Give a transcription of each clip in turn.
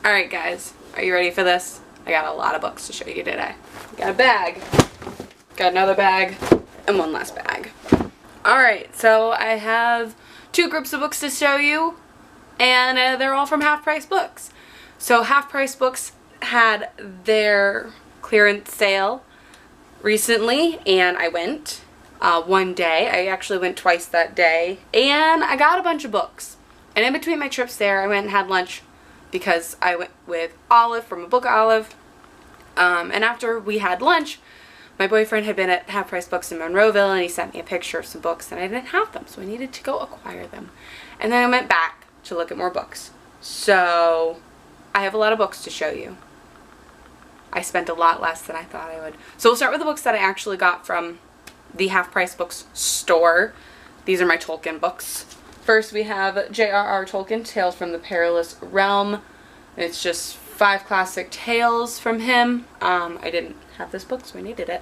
Alright guys, are you ready for this? I got a lot of books to show you today. Got a bag, got another bag, and one last bag. Alright, so I have two groups of books to show you, and they're all from Half Price Books. So Half Price Books had their clearance sale recently, and I went one day. I actually went twice that day, and I got a bunch of books. And in between my trips there, I went and had lunch because I went with Olive from a Book Olive. And after we had lunch, my boyfriend had been at Half Price Books in Monroeville, and he sent me a picture of some books, and I didn't have them, so I needed to go acquire them. And then I went back to look at more books. So I have a lot of books to show you. I spent a lot less than I thought I would. So we'll start with the books that I actually got from the Half Price Books store. These are my Tolkien books. First we have J.R.R. Tolkien, Tales from the Perilous Realm. It's just 5 classic tales from him. I didn't have this book, so I needed it.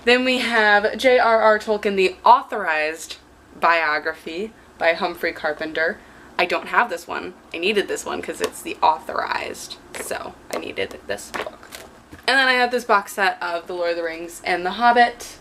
Then we have J.R.R. Tolkien, the authorized biography by Humphrey Carpenter. I don't have this one. I needed this one because it's the authorized, so I needed this book. And then I have this box set of The Lord of the Rings and The Hobbit.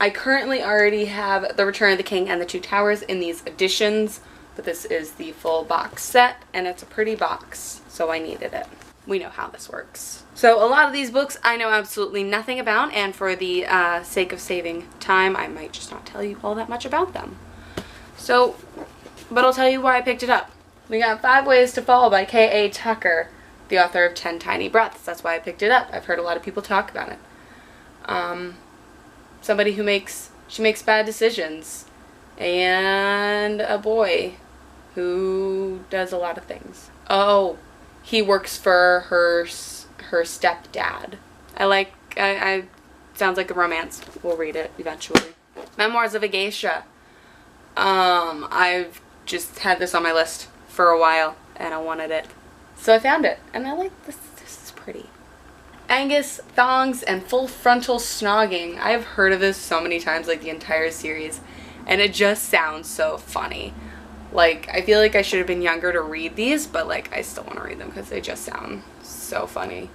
I currently already have The Return of the King and The Two Towers in these editions, but this is the full box set, and it's a pretty box, so I needed it. We know how this works. So a lot of these books I know absolutely nothing about, and for the sake of saving time, I might just not tell you all that much about them. So, but I'll tell you why I picked it up. We got 5 Ways to Fall by K.A. Tucker, the author of 10 Tiny Breaths. That's why I picked it up. I've heard a lot of people talk about it. Somebody who makes bad decisions, and a boy who does a lot of things. Oh, he works for her stepdad. I sounds like a romance. We'll read it eventually. Memoirs of a Geisha. I've just had this on my list for a while, and I wanted it. So I found it, and I like this. This is pretty. Angus, Thongs, and Full Frontal Snogging. I've heard of this so many times, like the entire series, and it just sounds so funny. Like, I feel like I should have been younger to read these, but like, I still want to read them because they just sound so funny.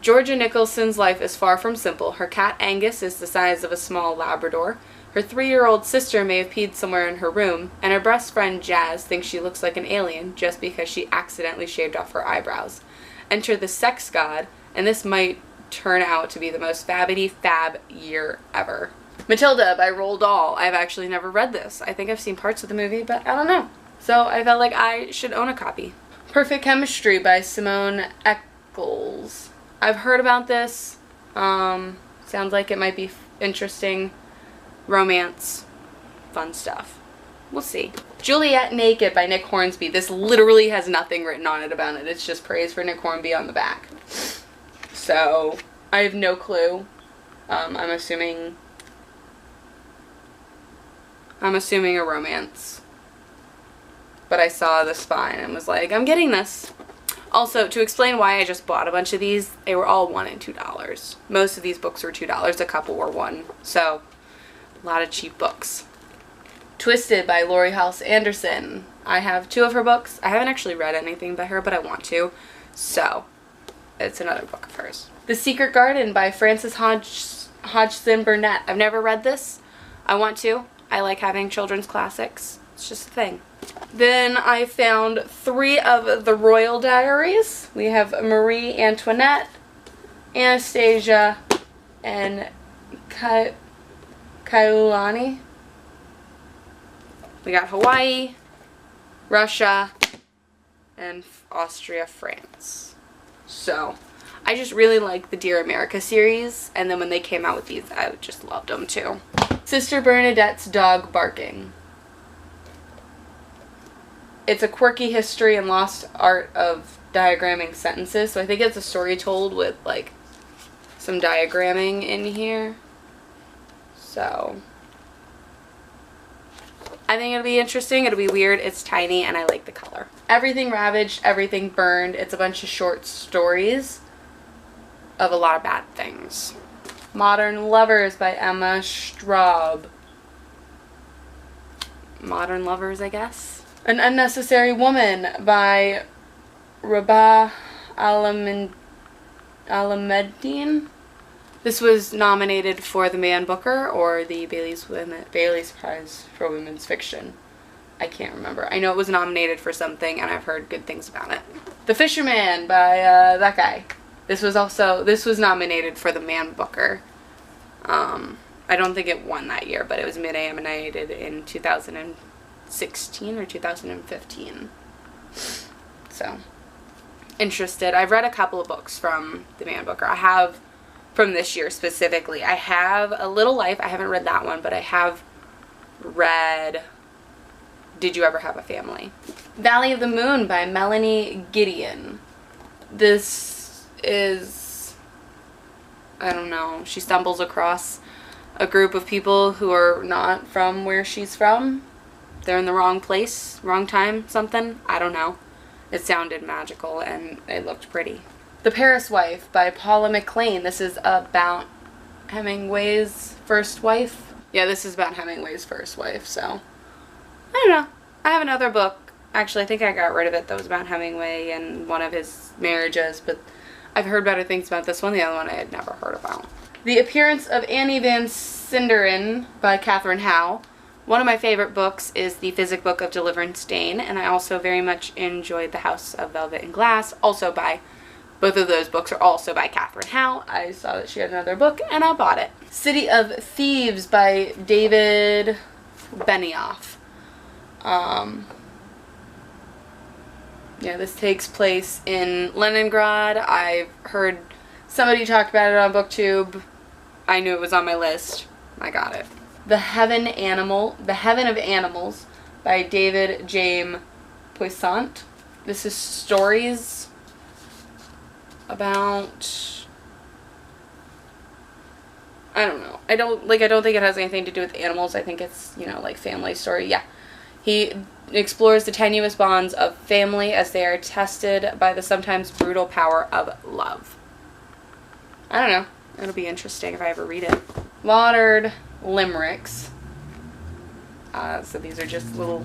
Georgia Nicholson's life is far from simple. Her cat Angus is the size of a small Labrador. Her 3-year-old sister may have peed somewhere in her room, and her best friend Jazz thinks she looks like an alien just because she accidentally shaved off her eyebrows. Enter the sex god, and this might turn out to be the most fabbity-fab year ever. Matilda by Roald Dahl. I've actually never read this. I think I've seen parts of the movie, but I don't know. So I felt like I should own a copy. Perfect Chemistry by Simone Eccles. I've heard about this. Sounds like it might be interesting. Romance. Fun stuff. We'll see. Juliet Naked by Nick Hornsby. This literally has nothing written on it about it. It's just praise for Nick Hornby on the back. So, I have no clue. I'm assuming a romance. But I saw the spine and was like, I'm getting this. Also, to explain why I just bought a bunch of these, they were all $1 and $2. Most of these books were $2. A couple were $1. So, a lot of cheap books. Twisted by Laurie Halse Anderson. I have 2 of her books. I haven't actually read anything by her, but I want to. So, it's another book of hers. The Secret Garden by Frances Hodgson Burnett. I've never read this. I want to. I like having children's classics. It's just a thing. Then I found 3 of the Royal Diaries. We have Marie Antoinette, Anastasia, and Kailani. We got Hawaii, Russia, and Austria, France. So, I just really like the Dear America series, and then when they came out with these, I just loved them too. Sister Bernadette's Dog Barking. It's a quirky history and lost art of diagramming sentences, so I think it's a story told with like some diagramming in here. So, I think it'll be interesting. It'll be weird. It's tiny, and I like the color. Everything Ravaged, Everything Burned. It's a bunch of short stories of a lot of bad things. Modern Lovers by Emma Straub. Modern Lovers, I guess. An Unnecessary Woman by Rabah Alameddine. This was nominated for the Man Booker or the Bailey's Prize for Women's Fiction. I can't remember. I know it was nominated for something, and I've heard good things about it. The Fisherman by that guy. This was nominated for the Man Booker. I don't think it won that year, but it was nominated in 2016 or 2015. So, interested. I've read a couple of books from the Man Booker. I have, from this year specifically, I have A Little Life. I haven't read that one, but I have read Did You Ever Have a Family? Valley of the Moon by Melanie Gideon. This is, I don't know, she stumbles across a group of people who are not from where she's from. They're in the wrong place, wrong time, something. I don't know. It sounded magical and it looked pretty. The Paris Wife by Paula McLean. This is about Hemingway's first wife. Yeah, this is about Hemingway's first wife, so I don't know. I have another book. Actually, I think I got rid of it that was about Hemingway and one of his marriages, but I've heard better things about this one. The other one I had never heard about. The Appearance of Annie Van Sinderen by Catherine Howe. One of my favorite books is The Physic Book of Deliverance Dane, and I also very much enjoyed The House of Velvet and Glass, also by, both of those books are also by Catherine Howe. I saw that she had another book, and I bought it. City of Thieves by David Benioff. Yeah, this takes place in Leningrad. I've heard somebody talk about it on BookTube. I knew it was on my list. I got it. The Heaven of Animals by David James Poissant. This is stories about, I don't know. I don't think it has anything to do with animals. I think it's, you know, like family story. Yeah. He explores the tenuous bonds of family as they are tested by the sometimes brutal power of love. I don't know. It'll be interesting if I ever read it. Watered Limericks. So these are just little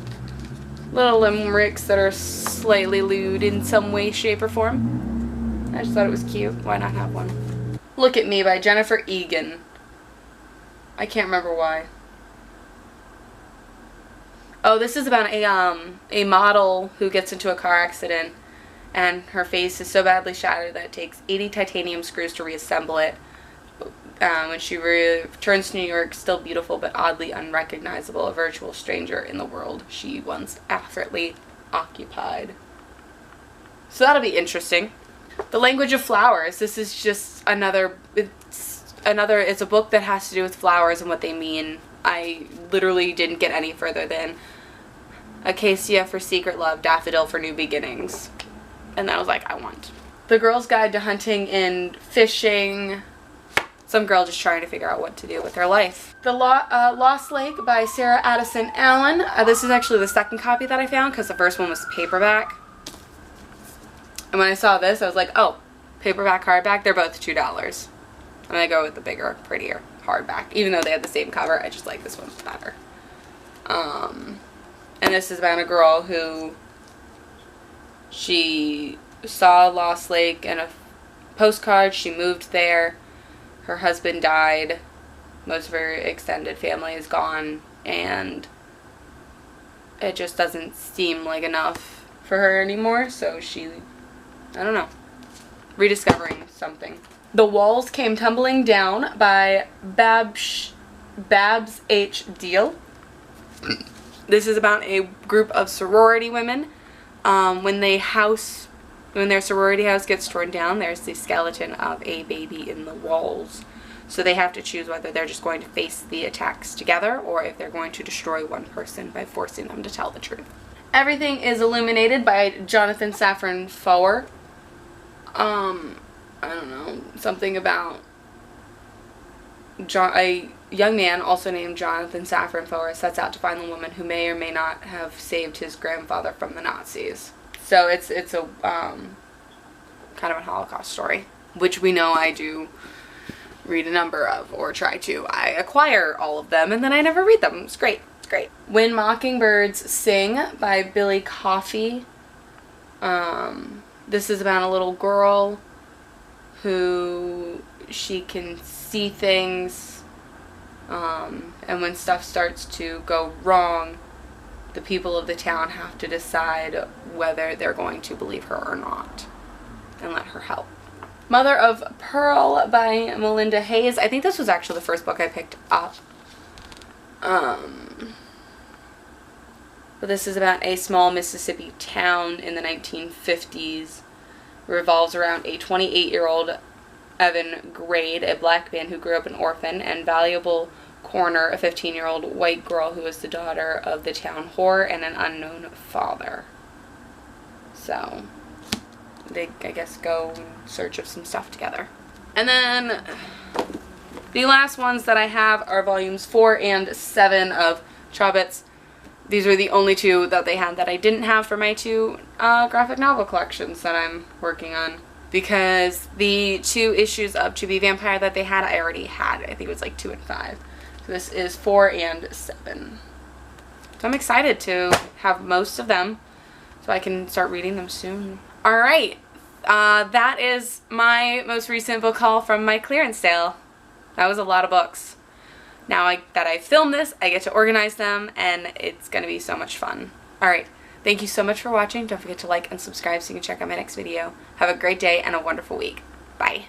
limericks that are slightly lewd in some way, shape, or form. I just thought it was cute. Why not have one? Look at Me by Jennifer Egan. I can't remember why. Oh, this is about a model who gets into a car accident and her face is so badly shattered that it takes 80 titanium screws to reassemble it. When she returns to New York, still beautiful but oddly unrecognizable, a virtual stranger in the world she once effortlessly occupied. So that'll be interesting. The Language of Flowers. This is just it's a book that has to do with flowers and what they mean. I literally didn't get any further than Acacia for Secret Love, Daffodil for New Beginnings. And then I was like, I want. The Girl's Guide to Hunting and Fishing. Some girl just trying to figure out what to do with her life. The Lost Lake by Sarah Addison Allen. This is actually the second copy that I found because the first one was paperback. And when I saw this, I was like, oh, paperback, hardback, they're both $2. I'm going to go with the bigger, prettier hardback. Even though they have the same cover, I just like this one better. And this is about a girl who she saw Lost Lake in a postcard. She moved there. Her husband died. Most of her extended family is gone. And it just doesn't seem like enough for her anymore. So she, I don't know, rediscovering something. The Walls Came Tumbling Down by Babs H. Deal. This is about a group of sorority women. When their sorority house gets torn down, there's the skeleton of a baby in the walls. So they have to choose whether they're just going to face the attacks together or if they're going to destroy one person by forcing them to tell the truth. Everything is Illuminated by Jonathan Safran Foer. I don't know, something about a young man, also named Jonathan Safran Foer, sets out to find the woman who may or may not have saved his grandfather from the Nazis. So it's a kind of a Holocaust story, which we know I do read a number of, or try to. I acquire all of them and then I never read them. It's great. It's great. When Mockingbirds Sing by Billy Coffey. This is about a little girl who she can see things, and when stuff starts to go wrong, the people of the town have to decide whether they're going to believe her or not and let her help. Mother of Pearl by Melinda Hayes. I think this was actually the first book I picked up. But this is about a small Mississippi town in the 1950s. Revolves around a 28-year-old Evan Grade, a black man who grew up an orphan, and valuable Corner, a 15-year-old white girl who is the daughter of the town whore and an unknown father. So they, I guess, go in search of some stuff together. And then the last ones that I have are volumes 4 and 7 of Chobbits. These were the only two that they had that I didn't have for my two graphic novel collections that I'm working on, because the 2 issues of To Be Vampire that they had, I already had. I think it was like 2 and 5. So this is 4 and 7. So I'm excited to have most of them so I can start reading them soon. Alright, that is my most recent book haul from my clearance sale. That was a lot of books. Now that I filmed this, I get to organize them, and it's going to be so much fun. Alright, thank you so much for watching. Don't forget to like and subscribe so you can check out my next video. Have a great day and a wonderful week. Bye.